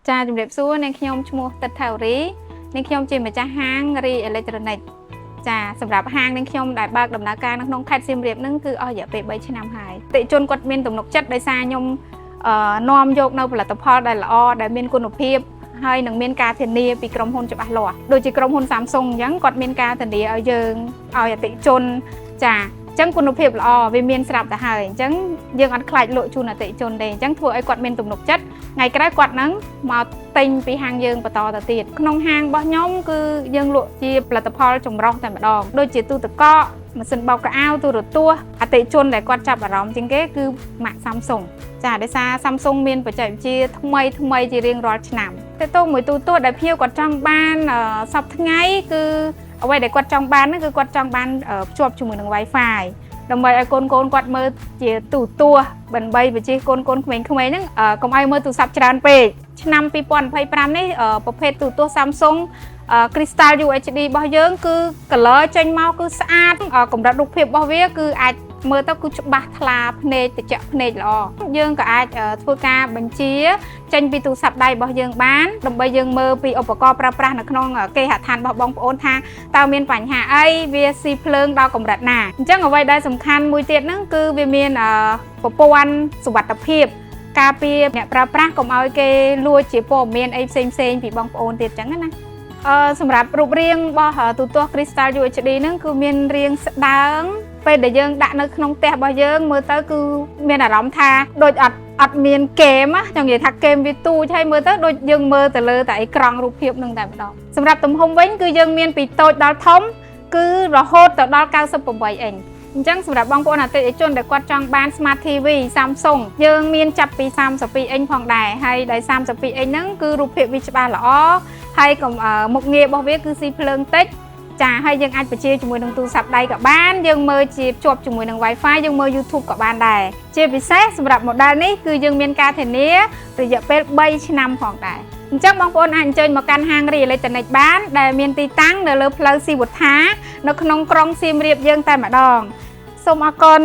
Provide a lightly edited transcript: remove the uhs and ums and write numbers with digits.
ចាជំរាបសួរនាងខ្ញុំឈ្មោះទឹកថាវរីនាងខ្ញុំជាម្ចាស់ហាងរីអេឡិចត្រូនិកចាសម្រាប់ហាងនាងខ្ញុំដែលបើកដំណើរការនៅក្នុងខេត្តសៀមរាបនឹងគឺអស់រយៈពេល3ឆ្នាំហើយអតិថិជនគាត់មានទំនុកចិត្តដោយសារខ្ញុំនាំយកនៅផលិតផលដែលល្អដែលមានគុណភាពហើយនឹងមានការធានាពីក្រុមហ៊ុនច្បាស់លាស់ដូចជាក្រុមហ៊ុន Samsung អញ្ចឹងគាត់មានការធានាឲ្យយើងឲ្យអតិថិជនចាអញ្ចឹងគុណភាពល្អវាមានស្រាប់ទៅហើយអញ្ចឹងយើងអត់ខ្លាចលក់ជូនអតិថិជនទេអញ្ចឹងធ្វើឲ្យគាត់មានទំនុកចិត្តថ្ងៃក្រោយគាត់នឹងមកទិញពីហាងយើងបន្តទៅទៀតក្នុងហាងរបស់ខ្ញុំគឺយើងលក់ជាផលិតផលចម្រុះតែម្ដងដូចជាទូទឹកកកម៉ាស៊ីនបោកខោអាវទូរទស្សន៍អតិថិជនដែលគាត់ចាប់អារម្មណ៍ជាងគេគឺម៉ាក Samsung ចាដោយសារ Samsung មានបច្ចេកវិទ្យាថ្មីជារៀងរាល់ឆ្នាំតែទៅមួយទូទស្សន៍ដែលភ្ញៀវគាត់ចង់បានសប្តាហ៍ថ្ងៃគឺអ្វីដែលគាត់ចង់បានគឺគាត់ចង់បានភ្ជាប់ជាមួយនឹង Wi-Fi ដើម្បីឲ្យកូនគាត់មើលជាទូទស្សន៍ដើម្បីបញ្ជាកូនក្មេងៗហ្នឹងកុំឲ្យមើលទូរស័ព្ទច្រើនពេកឆ្នាំ2025នេះប្រភេទទូទស្សន៍ Samsung Crystal UHD របស់យើងគឺ color ចេញមកគឺស្អាតកម្រិតរូបភាពរបស់វាគឺអាចមើលទៅគឺច្បាស់ថ្លាភ្នែកត្រជាក់ភ្នែកល្អយើងក៏អាចធ្វើការបញ្ជាចេញពីទូរស័ព្ទដៃរបស់យើងបានដើម្បីយើងមើលពីឧបករណ៍ប្រើប្រាស់នៅក្នុងគេហដ្ឋានរបស់បងប្អូនថាតើមានបញ្ហាអីវាស៊ីភ្លើងដល់កម្រិតណាអញ្ចឹងអ្វីដែលសំខាន់មួយទៀតហ្នឹងគឺវាមានប្រព័ន្ធសុវត្ថិភាពការពារអ្នកប្រើប្រាស់កុំឲ្យគេលួចជាព័ត៌មានអីផ្សេងពីបងប្អូនទៀតអញ្ចឹងណាសម្រាប់រូបរាងរបស់ទូទស្សន៍ Crystal UHD ហ្នឹងគឺមានរាងស្ដើងពេលដែលយើងដាក់នៅក្នុងផ្ទះរបស់យើងមើលទៅគឺមានអារម្មណ៍ថាដូចអត់មានហ្គេមចង់និយាយថាហ្គេមវាទូចហើយមើលទៅដូចយើងមើលទៅលើតែអេក្រង់រូបភាពនឹងតែម្ដងសម្រាប់ទំហំវិញគឺយើងមានពីតូចដល់ធំគឺរហូតទៅដល់98អ៊ីនអញ្ចឹងសម្រាប់បងប្អូនអតិថិជនដែលគាត់ចង់បាន Smart TV Samsung យើងមានចាប់ពី32អ៊ីនផងដែរហើយដោយ32អ៊ីនហ្នឹងគឺរូបភាពវាច្បាស់ល្អហើយមុខងាររបស់វាគឺស៊ីភ្លើងតិចចាហើយយើងអាចបញ្ជាជាមួយនឹងទូរស័ព្ទដៃក៏បានយើងមើលជាភ្ជាប់ជាមួយនឹង Wi-Fi យើងមើល YouTube ក៏បានដែរជាពិសេសសម្រាប់ model នេះគឺយើងមានការធានារយៈពេល3ឆ្នាំផងដែរអញ្ចឹងបងប្អូនអាចអញ្ជើញមកកាន់ហាងរីអេឡិចត្រូនិកបានដែលមានទីតាំងនៅលើផ្លូវស៊ីវត្ថានៅក្នុងក្រុងសៀមរាបយើងតែម្ដងសូមអរគុណ